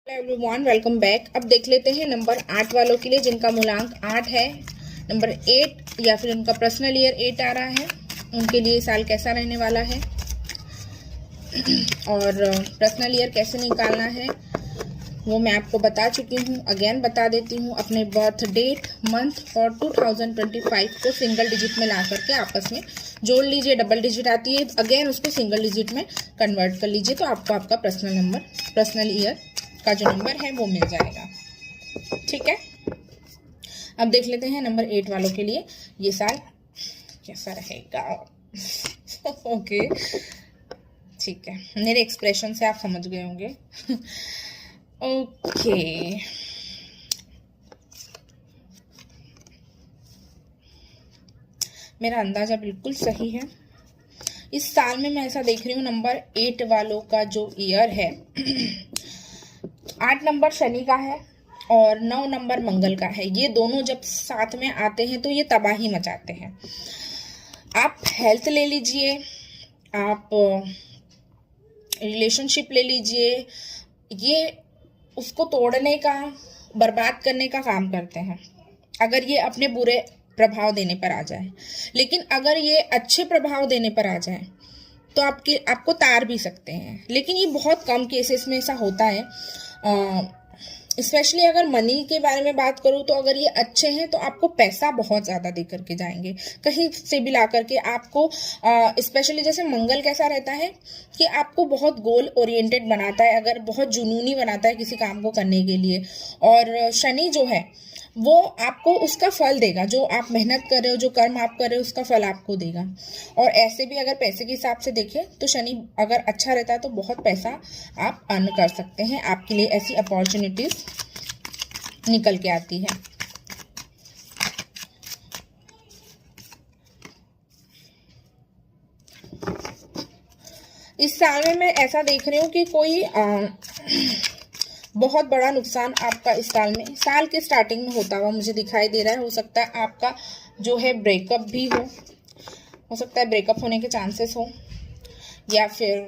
Everyone, welcome back. अब देख लेते हैं नंबर 8 वालों के लिए जिनका मूलांक 8 है। नंबर 8 या फिर उनका पर्सनल ईयर 8 आ रहा है, उनके लिए साल कैसा रहने वाला है और पर्सनल ईयर कैसे निकालना है वो मैं आपको बता चुकी हूँ। अगेन बता देती हूँ, अपने बर्थ डेट, मंथ और 2025 को सिंगल डिजिट में ला करके आपस में जोड़ लीजिए। डबल डिजिट आती है, अगेन उसको सिंगल डिजिट में कन्वर्ट कर लीजिए तो आपको आपका पर्सनल नंबर, पर्सनल ईयर का जो नंबर है वो मिल जाएगा। ठीक है, अब देख लेते हैं नंबर 8 वालों के लिए ये साल कैसा रहेगा। ओके, ठीक है, मेरे एक्सप्रेशन से आप समझ गए होंगे। ओके, मेरा अंदाजा बिल्कुल सही है। इस साल में मैं ऐसा देख रही हूँ, नंबर 8 वालों का जो ईयर है 8 नंबर शनि का है और 9 नंबर मंगल का है। ये दोनों जब साथ में आते हैं तो ये तबाही मचाते हैं। आप हेल्थ ले लीजिए, आप रिलेशनशिप ले लीजिए, ये उसको तोड़ने का, बर्बाद करने का काम करते हैं अगर ये अपने बुरे प्रभाव देने पर आ जाए। लेकिन अगर ये अच्छे प्रभाव देने पर आ जाए तो आपको तार भी सकते हैं, लेकिन ये बहुत कम केसेस में ऐसा होता है। स्पेशली अगर मनी के बारे में बात करूँ तो अगर ये अच्छे हैं तो आपको पैसा बहुत ज़्यादा दे करके जाएंगे, कहीं से भी ला करके आपको। स्पेशली जैसे मंगल कैसा रहता है कि आपको बहुत गोल ओरिएंटेड बनाता है, अगर बहुत जुनूनी बनाता है किसी काम को करने के लिए। और शनि जो है वो आपको उसका फल देगा, जो आप मेहनत कर रहे हो, जो कर्म आप कर रहे हो उसका फल आपको देगा। और ऐसे भी अगर पैसे के हिसाब से देखें तो शनि अगर अच्छा रहता है तो बहुत पैसा आप अर्न कर सकते हैं। आपके लिए ऐसी अपॉर्चुनिटीज निकल के आती है। इस साल में मैं ऐसा देख रही हूँ कि कोई बहुत बड़ा नुकसान आपका इस साल के स्टार्टिंग में होता हुआ मुझे दिखाई दे रहा है। हो सकता है आपका जो है ब्रेकअप भी हो सकता है ब्रेकअप होने के चांसेस हो, या फिर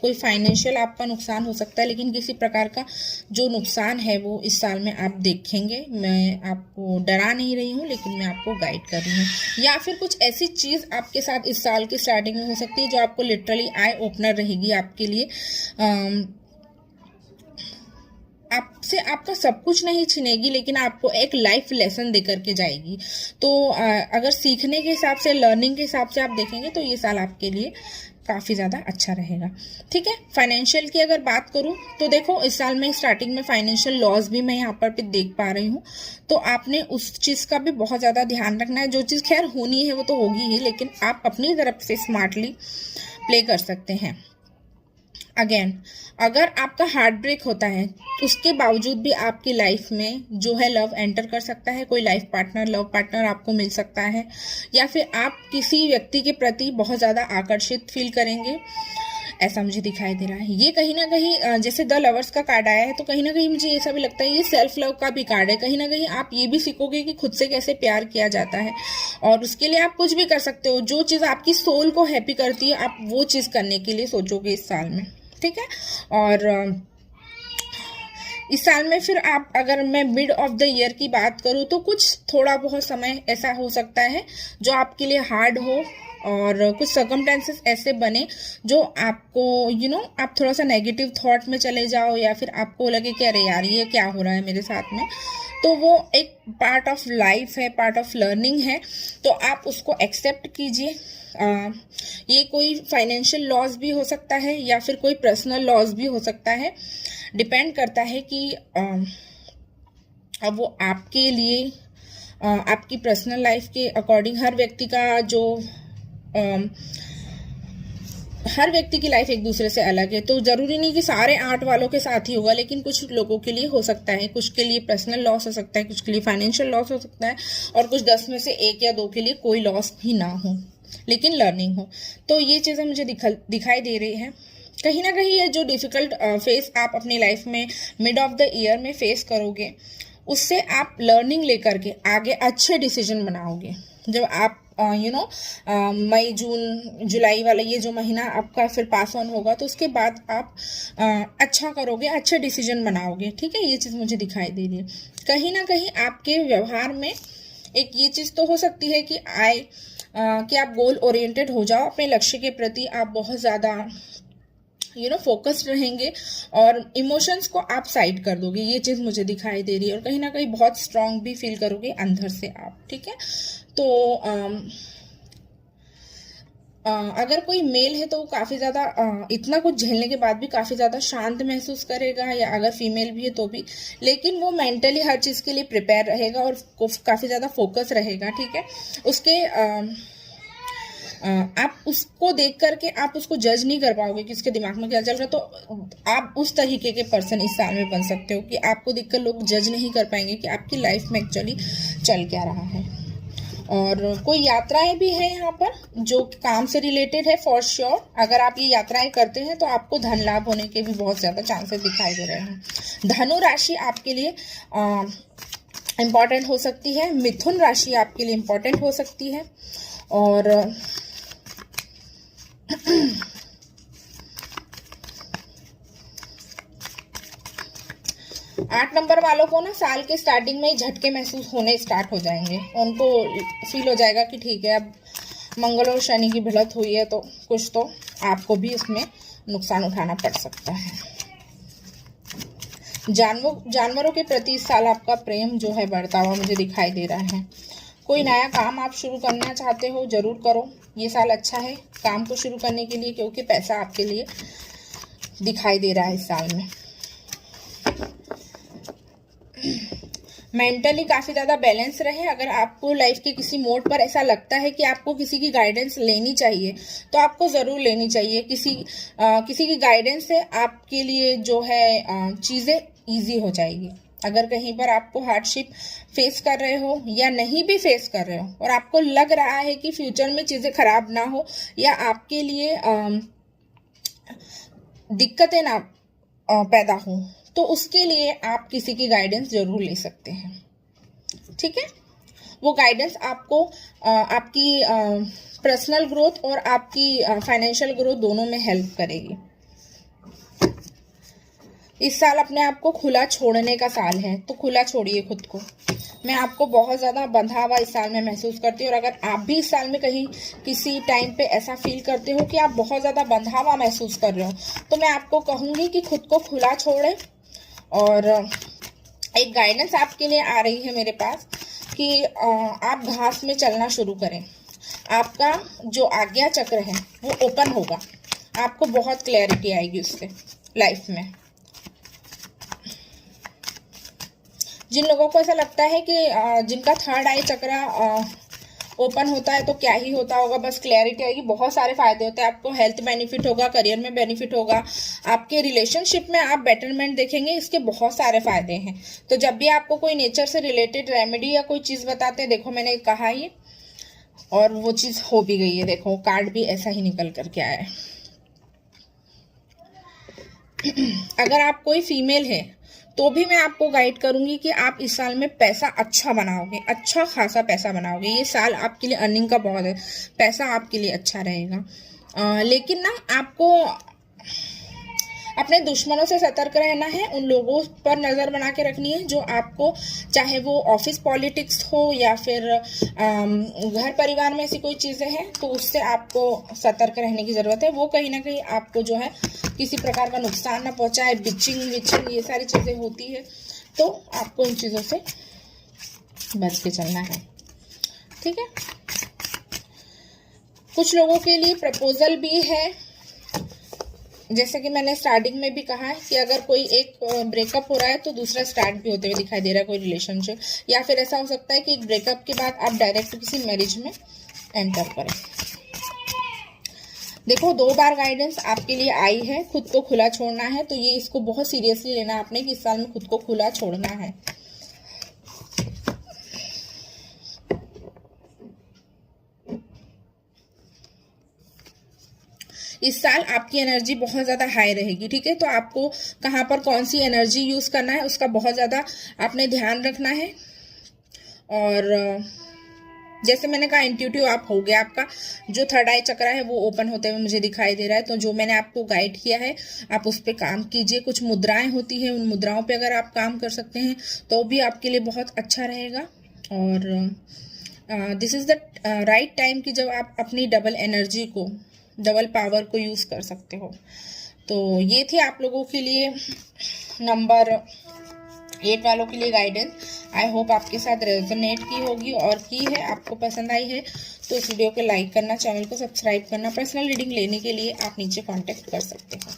कोई फाइनेंशियल आपका नुकसान हो सकता है। लेकिन किसी प्रकार का जो नुकसान है वो इस साल में आप देखेंगे। मैं आपको डरा नहीं रही हूँ, लेकिन मैं आपको गाइड कर रही हूँ। या फिर कुछ ऐसी चीज़ आपके साथ इस साल की स्टार्टिंग में हो सकती है जो आपको लिटरली आई ओपनर रहेगी आपके लिए। आपसे आपका सब कुछ नहीं छीनेगी, लेकिन आपको एक लाइफ लेसन दे करके जाएगी। तो अगर सीखने के हिसाब से, लर्निंग के हिसाब से आप देखेंगे तो ये साल आपके लिए काफ़ी ज़्यादा अच्छा रहेगा। ठीक है, फाइनेंशियल की अगर बात करूँ तो देखो, इस साल में स्टार्टिंग में फाइनेंशियल लॉस भी मैं यहाँ पर भी देख पा रही हूँ। तो आपने उस चीज़ का भी बहुत ज़्यादा ध्यान रखना है। जो चीज़ खैर होनी है वो तो होगी ही, लेकिन आप अपनी तरफ से स्मार्टली प्ले कर सकते हैं। अगेन, अगर आपका हार्ट ब्रेक होता है उसके बावजूद भी आपकी लाइफ में जो है लव एंटर कर सकता है। कोई लाइफ पार्टनर, लव पार्टनर आपको मिल सकता है, या फिर आप किसी व्यक्ति के प्रति बहुत ज़्यादा आकर्षित फील करेंगे, ऐसा मुझे दिखाई दे रहा है। ये कहीं ना कहीं, जैसे द लवर्स का कार्ड आया है तो कहीं ना कहीं मुझे ऐसा भी लगता है ये सेल्फ लव का भी कार्ड है। कहीं ना कहीं आप ये भी सीखोगे कि खुद से कैसे प्यार किया जाता है, और उसके लिए आप कुछ भी कर सकते हो। जो चीज़ आपकी सोल को हैप्पी करती है आप वो चीज़ करने के लिए सोचोगे इस साल में। ठीक है, और इस साल में फिर आप, अगर मैं मिड ऑफ द ईयर की बात करूँ तो कुछ थोड़ा बहुत समय ऐसा हो सकता है जो आपके लिए हार्ड हो, और कुछ सर्कमस्टेंसेस ऐसे बने जो आपको आप थोड़ा सा नेगेटिव थॉट में चले जाओ, या फिर आपको लगे कि अरे यार ये क्या हो रहा है मेरे साथ में। तो वो एक पार्ट ऑफ लाइफ है, पार्ट ऑफ लर्निंग है, तो आप उसको एक्सेप्ट कीजिए। ये कोई फाइनेंशियल लॉस भी हो सकता है या फिर कोई पर्सनल लॉस भी हो सकता है। डिपेंड करता है कि अब वो आपके लिए, आपकी पर्सनल लाइफ के अकॉर्डिंग, हर व्यक्ति का जो हर व्यक्ति की लाइफ एक दूसरे से अलग है। तो ज़रूरी नहीं कि सारे 8 वालों के साथ ही होगा, लेकिन कुछ लोगों के लिए हो सकता है, कुछ के लिए पर्सनल लॉस हो सकता है, कुछ के लिए फाइनेंशियल लॉस हो सकता है, और कुछ 10 में से 1 या 2 के लिए कोई लॉस भी ना हो लेकिन लर्निंग हो। तो ये चीज़ें मुझे दिखाई दे रही है। कहीं ना कहीं ये जो डिफ़िकल्ट फेस आप अपनी लाइफ में मिड ऑफ द ईयर में फेस करोगे, उससे आप लर्निंग लेकर के आगे अच्छे डिसीजन बनाओगे। जब आप मई जून जुलाई वाला ये जो महीना आपका फिर पास ऑन होगा, तो उसके बाद आप अच्छा करोगे, अच्छे डिसीजन बनाओगे। ठीक है, ये चीज़ मुझे दिखाई दे रही है। कहीं ना कहीं आपके व्यवहार में एक ये चीज़ तो हो सकती है कि कि आप गोल ओरिएंटेड हो जाओ, अपने लक्ष्य के प्रति आप बहुत ज़्यादा फोकस्ड रहेंगे और इमोशंस को आप साइड कर दोगे, ये चीज़ मुझे दिखाई दे रही है। और कहीं ना कहीं बहुत स्ट्रांग भी फील करोगे अंदर से आप। ठीक है, तो अगर कोई मेल है तो वो काफ़ी ज़्यादा इतना कुछ झेलने के बाद भी काफ़ी ज़्यादा शांत महसूस करेगा, या अगर फीमेल भी है तो भी, लेकिन वो मेंटली हर चीज़ के लिए प्रिपेयर रहेगा और काफ़ी ज़्यादा फोकस रहेगा। ठीक है, उसके आप उसको देख करके आप उसको जज नहीं कर पाओगे कि उसके दिमाग में क्या चल रहा है। तो आप उस तरीके के पर्सन इस साल में बन सकते हो कि आपको देखकर लोग जज नहीं कर पाएंगे कि आपकी लाइफ में एक्चुअली चल क्या रहा है। और कोई यात्राएं भी है यहाँ पर जो काम से रिलेटेड है फॉर श्योर। अगर आप ये यात्राएं करते हैं तो आपको धन लाभ होने के भी बहुत ज़्यादा चांसेस दिखाई दे रहे हैं। धनु राशि आपके लिए इम्पॉर्टेंट हो सकती है, मिथुन राशि आपके लिए इम्पॉर्टेंट हो सकती है। और 8 नंबर वालों को ना साल के स्टार्टिंग में ही झटके महसूस होने स्टार्ट हो जाएंगे। उनको फील हो जाएगा कि ठीक है, अब मंगल और शनि की भिड़ंत हुई है तो कुछ तो आपको भी इसमें नुकसान उठाना पड़ सकता है। जानवरों के प्रति इस साल आपका प्रेम जो है बढ़ता हुआ मुझे दिखाई दे रहा है। कोई नया काम आप शुरू करना चाहते हो, जरूर करो। ये साल अच्छा है काम को शुरू करने के लिए, क्योंकि पैसा आपके लिए दिखाई दे रहा है इस साल में। मेंटली काफ़ी ज़्यादा बैलेंस रहे। अगर आपको लाइफ के किसी मोड पर ऐसा लगता है कि आपको किसी की गाइडेंस लेनी चाहिए तो आपको ज़रूर लेनी चाहिए। किसी की गाइडेंस से आपके लिए जो है चीज़ें ईजी हो जाएगी। अगर कहीं पर आपको हार्डशिप फेस कर रहे हो या नहीं भी फेस कर रहे हो और आपको लग रहा है कि फ्यूचर में चीज़ें खराब ना हो या आपके लिए दिक्कतें ना पैदा हो, तो उसके लिए आप किसी की गाइडेंस जरूर ले सकते हैं। ठीक है, वो गाइडेंस आपको आपकी पर्सनल ग्रोथ और आपकी फाइनेंशियल ग्रोथ दोनों में हेल्प करेगी। इस साल अपने आप को खुला छोड़ने का साल है, तो खुला छोड़िए खुद को। मैं आपको बहुत ज़्यादा बंधा हुआ इस साल में महसूस करती हूँ। और अगर आप भी इस साल में कहीं किसी टाइम पे ऐसा फील करते हो कि आप बहुत ज़्यादा बंधा हुआ महसूस कर रहे हो, तो मैं आपको कहूँगी कि खुद को खुला छोड़ें। और एक गाइडेंस आपके लिए आ रही है मेरे पास कि आप घास में चलना शुरू करें। आपका जो आज्ञा चक्र है वो ओपन होगा, आपको बहुत क्लैरिटी आएगी उससे लाइफ में। जिन लोगों को ऐसा लगता है कि जिनका थर्ड आई चक्र ओपन होता है तो क्या ही होता होगा, बस क्लैरिटी आएगी, बहुत सारे फायदे होते हैं। आपको हेल्थ बेनिफिट होगा, करियर में बेनिफिट होगा, आपके रिलेशनशिप में आप बेटरमेंट देखेंगे, इसके बहुत सारे फायदे हैं। तो जब भी आपको कोई नेचर से रिलेटेड रेमेडी या कोई चीज़ बताते हैं, देखो मैंने कहा ही और वो चीज़ हो भी गई है। देखो कार्ड भी ऐसा ही निकल करके आया है। अगर आप कोई फीमेल है तो भी मैं आपको गाइड करूंगी कि आप इस साल में पैसा अच्छा बनाओगे, अच्छा खासा पैसा बनाओगे। ये साल आपके लिए अर्निंग का बहुत है, पैसा आपके लिए अच्छा रहेगा। लेकिन ना आपको अपने दुश्मनों से सतर्क रहना है, उन लोगों पर नज़र बना के रखनी है जो आपको, चाहे वो ऑफिस पॉलिटिक्स हो या फिर घर परिवार में ऐसी कोई चीज़ें हैं, तो उससे आपको सतर्क रहने की ज़रूरत है। वो कहीं ना कहीं आपको जो है किसी प्रकार का नुकसान ना पहुंचाए। बिचिंग विचिंग ये सारी चीज़ें होती है, तो आपको इन चीज़ों से बच के चलना है। ठीक है, कुछ लोगों के लिए प्रपोजल भी है। जैसे कि मैंने स्टार्टिंग में भी कहा है कि अगर कोई एक ब्रेकअप हो रहा है तो दूसरा स्टार्ट भी होते हुए दिखाई दे रहा है, कोई रिलेशनशिप, या फिर ऐसा हो सकता है कि एक ब्रेकअप के बाद आप डायरेक्ट किसी मैरिज में एंटर करें। देखो 2 बार गाइडेंस आपके लिए आई है, खुद को खुला छोड़ना है, तो ये इसको बहुत सीरियसली लेना आपने कि इस साल में खुद को खुला छोड़ना है। इस साल आपकी एनर्जी बहुत ज़्यादा हाई रहेगी। ठीक है, तो आपको कहाँ पर कौन सी एनर्जी यूज़ करना है उसका बहुत ज़्यादा आपने ध्यान रखना है। और जैसे मैंने कहा इंट्यूटिव आप हो गया, आपका जो थर्ड आई चक्रा है वो ओपन होते हुए मुझे दिखाई दे रहा है। तो जो मैंने आपको गाइड किया है आप उस पर काम कीजिए। कुछ मुद्राएं होती हैं, उन मुद्राओं पे अगर आप काम कर सकते हैं तो भी आपके लिए बहुत अच्छा रहेगा। और this is the right time कि जब आप अपनी डबल एनर्जी को, डबल पावर को यूज़ कर सकते हो। तो ये थी आप लोगों के लिए नंबर 8 वालों के लिए गाइडेंस। आई होप आपके साथ रेजोनेट की होगी और की है, आपको पसंद आई है तो इस वीडियो को लाइक करना, चैनल को सब्सक्राइब करना। पर्सनल रीडिंग लेने के लिए आप नीचे कांटेक्ट कर सकते हो।